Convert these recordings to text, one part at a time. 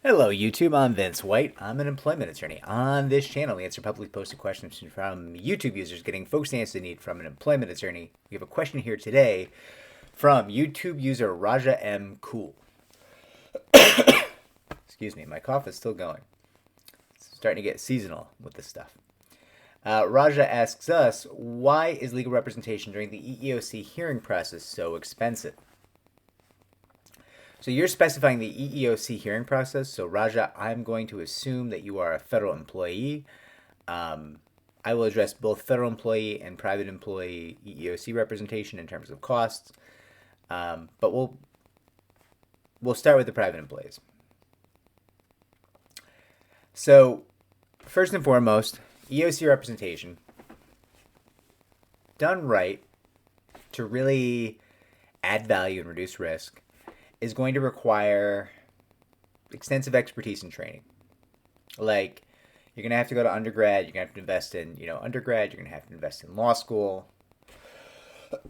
Hello, YouTube. I'm Vince White. I'm an employment attorney. On this channel, we answer publicly posted questions from YouTube users getting focused answers they need from an employment attorney. We have a question here today from YouTube user Raja M. Cool. Excuse me, my cough is still going. It's starting to get seasonal with this stuff. Raja asks us, why is legal representation during the EEOC hearing process so expensive? So you're specifying the EEOC hearing process. So Raja, I'm going to assume that you are a federal employee. I will address both federal employee and private employee EEOC representation in terms of costs. But we'll start with the private employees. So first and foremost, EEOC representation done right to really add value and reduce risk is going to require extensive expertise and training. Like, you're going to have to go to undergrad, you're going to have to invest in, undergrad, you're going to have to invest in law school.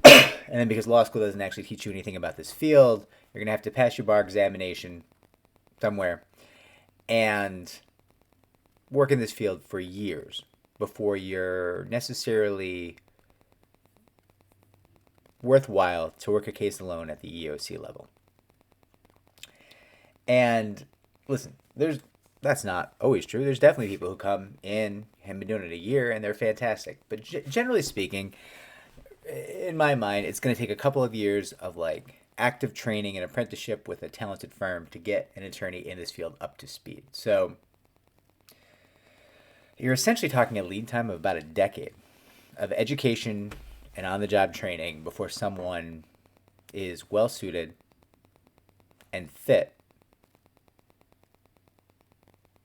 And then because law school doesn't actually teach you anything about this field, you're going to have to pass your bar examination somewhere and work in this field for years before you're necessarily worthwhile to work a case alone at the EEOC level. And listen, that's not always true. There's definitely people who come in, have been doing it a year, and they're fantastic. But generally speaking, in my mind, it's going to take a couple of years of active training and apprenticeship with a talented firm to get an attorney in this field up to speed. So you're essentially talking a lead time of about a decade of education and on-the-job training before someone is well-suited and fit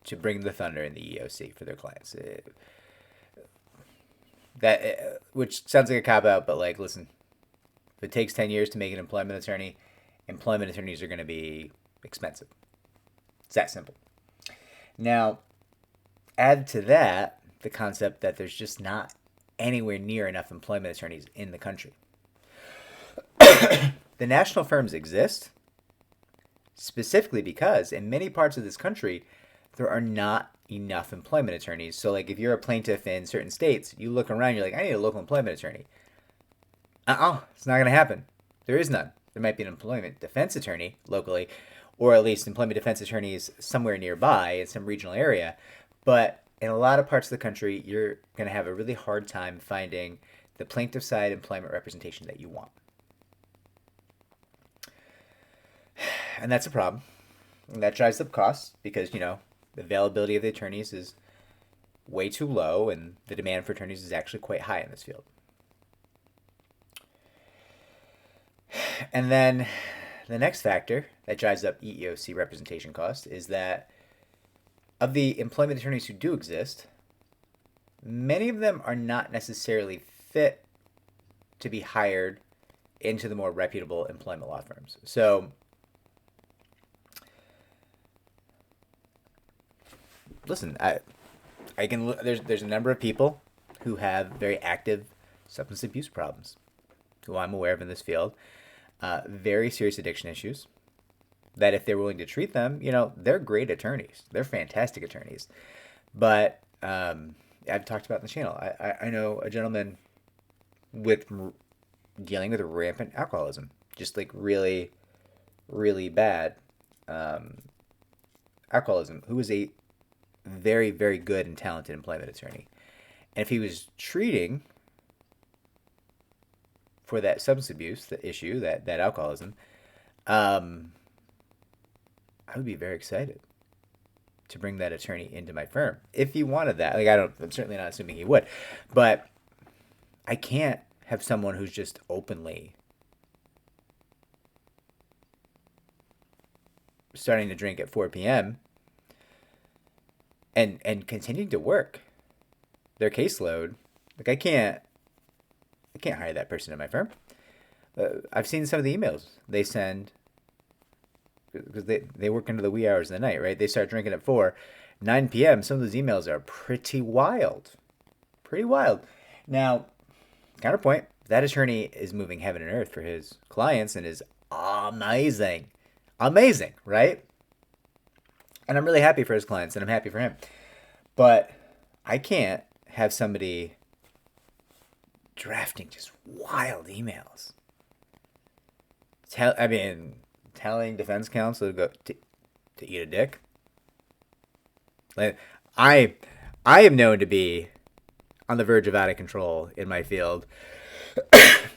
to bring the thunder in the EEOC for their clients. Which sounds like a cop-out, but listen, if it takes 10 years to make an employment attorney, employment attorneys are going to be expensive. It's that simple. Now, add to that the concept that there's just not anywhere near enough employment attorneys in the country. The national firms exist specifically because in many parts of this country, there are not enough employment attorneys. So if you're a plaintiff in certain states, you look around, you're like, I need a local employment attorney. It's not going to happen. There is none. There might be an employment defense attorney locally, or at least employment defense attorneys somewhere nearby in some regional area. But in a lot of parts of the country, you're going to have a really hard time finding the plaintiff side employment representation that you want. And that's a problem. And that drives up costs because, the availability of the attorneys is way too low and the demand for attorneys is actually quite high in this field. And then the next factor that drives up EEOC representation costs is that of the employment attorneys who do exist, many of them are not necessarily fit to be hired into the more reputable employment law firms. So listen, I can. There's a number of people who have very active substance abuse problems, who I'm aware of in this field, very serious addiction issues. That if they're willing to treat them, they're great attorneys. They're fantastic attorneys. But I've talked about in the channel. I know a gentleman with dealing with rampant alcoholism, just really, really bad alcoholism, who was a very, very good and talented employment attorney. And if he was treating for that substance abuse, the issue, that alcoholism, I would be very excited to bring that attorney into my firm if he wanted that. I'm certainly not assuming he would, but I can't have someone who's just openly starting to drink at 4 p.m. and continuing to work their caseload. I can't hire that person in my firm. I've seen some of the emails they send because they work into the wee hours of the night, right? They start drinking at 9 p.m. Some of those emails are pretty wild. Now, counterpoint, that attorney is moving heaven and earth for his clients and is amazing, right? And I'm really happy for his clients, and I'm happy for him. But I can't have somebody drafting just wild emails. Telling defense counsel to go to eat a dick. Like, I am known to be on the verge of out of control in my field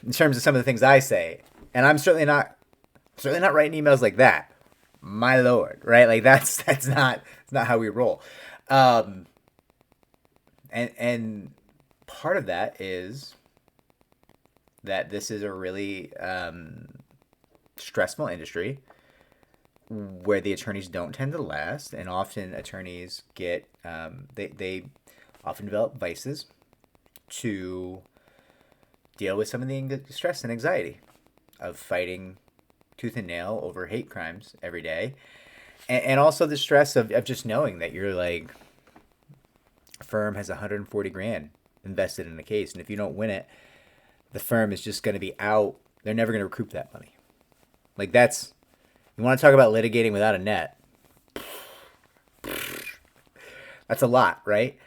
in terms of some of the things I say, and I'm certainly not writing emails like that. My lord, right? Like that's not how we roll. And part of that is that this is a really stressful industry where the attorneys don't tend to last, and often attorneys get they often develop vices to deal with some of the stress and anxiety of fighting tooth and nail over hate crimes every day, and also the stress of just knowing that you're like, a firm has 140 grand invested in a case, and if you don't win it, the firm is just going to be out. They're never going to recoup that money. Like, that's, you want to talk about litigating without a net. That's a lot, right?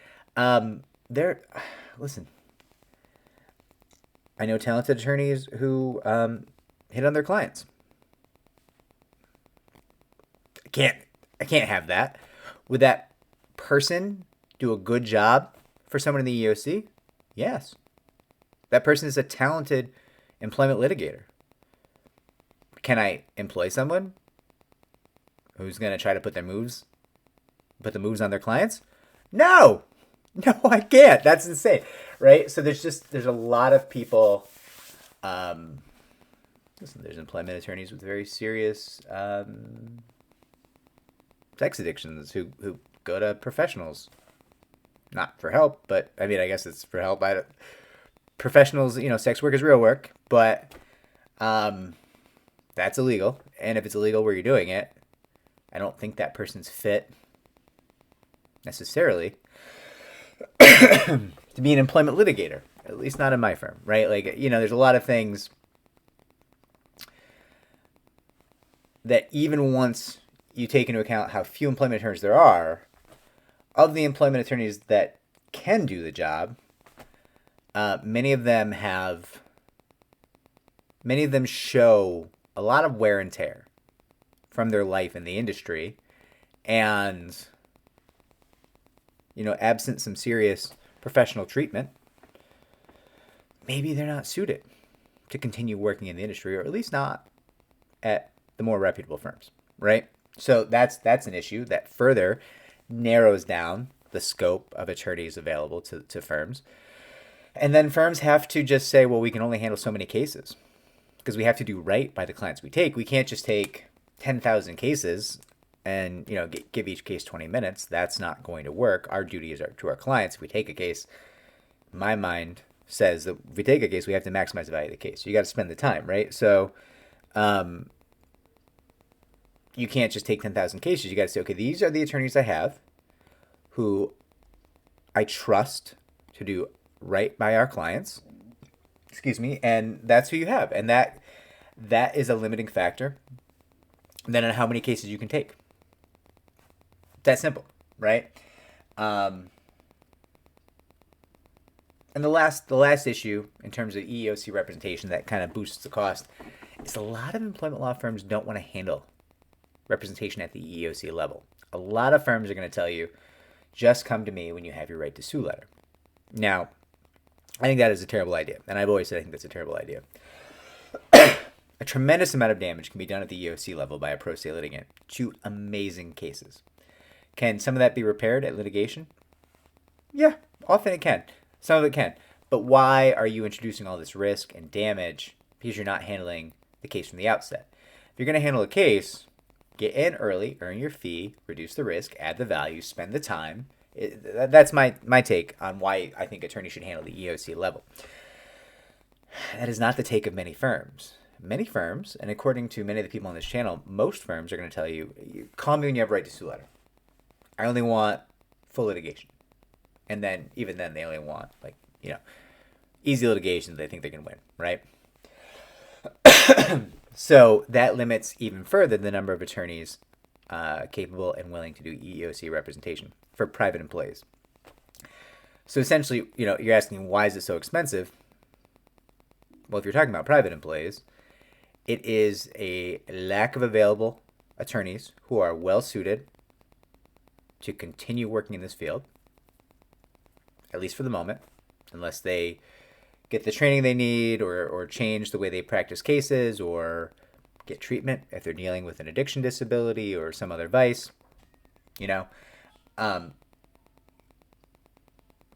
Listen, I know talented attorneys who hit on their clients. I can't have that. Would that person do a good job for someone in the EEOC? Yes. That person is a talented employment litigator. Can I employ someone who's going to try to put the moves on their clients? No, I can't. That's insane, right? So there's a lot of people. Listen, there's employment attorneys with very serious sex addictions who go to professionals, not for help, but I mean, I guess it's for help. Professionals, sex work is real work, but that's illegal. And if it's illegal where you're doing it, I don't think that person's fit necessarily to be an employment litigator, at least not in my firm, right? Like, there's a lot of things that even once you take into account how few employment attorneys there are, of the employment attorneys that can do the job, many of them show a lot of wear and tear from their life in the industry, and absent some serious professional treatment, maybe they're not suited to continue working in the industry, or at least not at the more reputable firms, right? So that's an issue that further narrows down the scope of attorneys available to firms. And then firms have to just say, well, we can only handle so many cases because we have to do right by the clients we take. We can't just take 10,000 cases and give each case 20 minutes. That's not going to work. Our duty is to our clients. If we take a case, my mind says that if we take a case, we have to maximize the value of the case. So you got to spend the time, right? So you can't just take 10,000 cases. You got to say, okay, these are the attorneys I have who I trust to do right by our clients. Excuse me. And that's who you have. And that is a limiting factor then on how many cases you can take. That simple, right? And the last issue in terms of EEOC representation that kind of boosts the cost is a lot of employment law firms don't want to handle representation at the EEOC level. A lot of firms are going to tell you, just come to me when you have your right to sue letter. Now, I think that is a terrible idea, and I've always said I think that's a terrible idea. A tremendous amount of damage can be done at the EEOC level by a pro se litigant to amazing cases. Can some of that be repaired at litigation? Yeah, often it can. Some of it can. But why are you introducing all this risk and damage because you're not handling the case from the outset? If you're going to handle a case, get in early, earn your fee, reduce the risk, add the value, spend the time. That's my take on why I think attorneys should handle the EEOC level. That is not the take of many firms. Many firms, and according to many of the people on this channel, most firms are going to tell you, call me when you have a right to sue letter. I only want full litigation. And then, even then, they only want, easy litigation that they think they can win, right? So that limits even further the number of attorneys capable and willing to do EEOC representation for private employees. So essentially, you're asking, why is it so expensive? Well, if you're talking about private employees, it is a lack of available attorneys who are well suited to continue working in this field, at least for the moment, unless they get the training they need or change the way they practice cases or get treatment if they're dealing with an addiction disability or some other vice.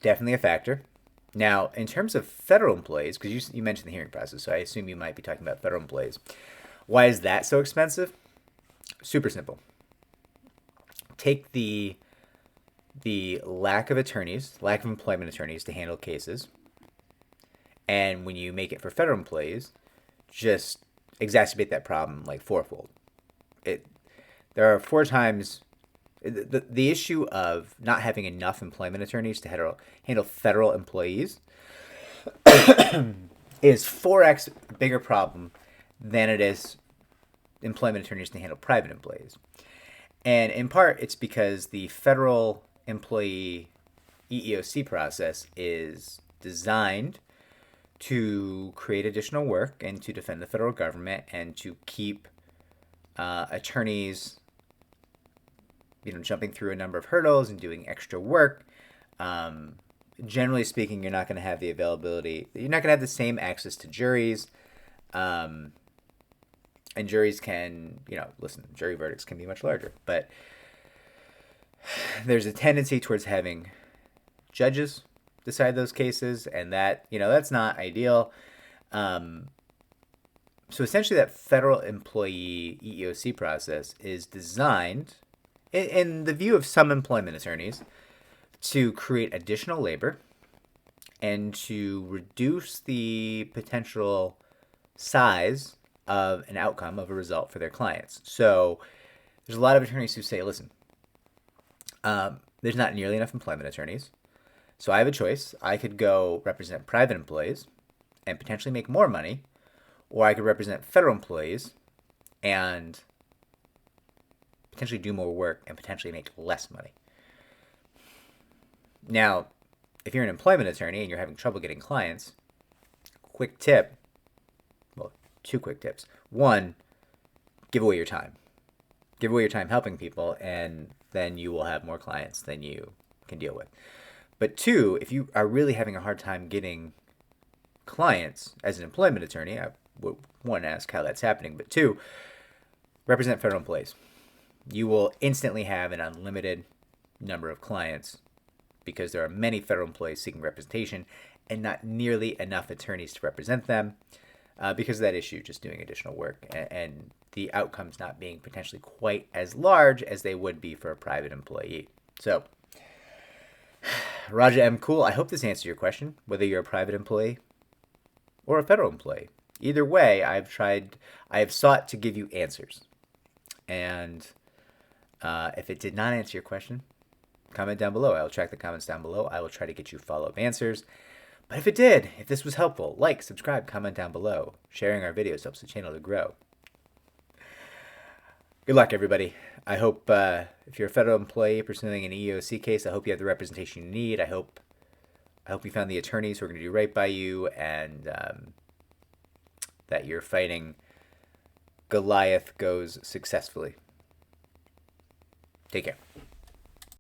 Definitely a factor. Now, in terms of federal employees, because you mentioned the hearing process, so I assume you might be talking about federal employees. Why is that so expensive? Super simple. Take the lack of employment attorneys to handle cases, and when you make it for federal employees, just exacerbate that problem like fourfold. There are 4 times the issue of not having enough employment attorneys to handle federal employees is 4x bigger problem than it is employment attorneys to handle private employees. And in part, it's because the federal employee EEOC process is designed to create additional work and to defend the federal government and to keep attorneys jumping through a number of hurdles and doing extra work. Generally speaking, you're not going to have the availability. You're not going to have the same access to juries. And juries can, jury verdicts can be much larger. But there's a tendency towards having judges decide those cases, and that, that's not ideal. So essentially that federal employee EEOC process is designed, in the view of some employment attorneys, to create additional labor and to reduce the potential size of an outcome of a result for their clients. So there's a lot of attorneys who say, listen, there's not nearly enough employment attorneys, so I have a choice. I could go represent private employees and potentially make more money, or I could represent federal employees and potentially do more work and potentially make less money. Now, if you're an employment attorney and you're having trouble getting clients, quick tip, well, 2 quick tips. 1, give away your time. Give away your time helping people, and then you will have more clients than you can deal with. But 2, if you are really having a hard time getting clients as an employment attorney, I would, 1, ask how that's happening, but 2, represent federal employees. You will instantly have an unlimited number of clients because there are many federal employees seeking representation and not nearly enough attorneys to represent them because of that issue, just doing additional work and the outcomes not being potentially quite as large as they would be for a private employee. So, Raja M. Cool, I hope this answers your question, whether you're a private employee or a federal employee. Either way, I have sought to give you answers. And if it did not answer your question, comment down below. I will track the comments down below. I will try to get you follow-up answers. But if it did, if this was helpful, like, subscribe, comment down below. Sharing our videos helps the channel to grow. Good luck, everybody. I hope if you're a federal employee pursuing an EEOC case, I hope you have the representation you need. I hope you found the attorneys who are going to do right by you, and that your fighting Goliath goes successfully. Take care.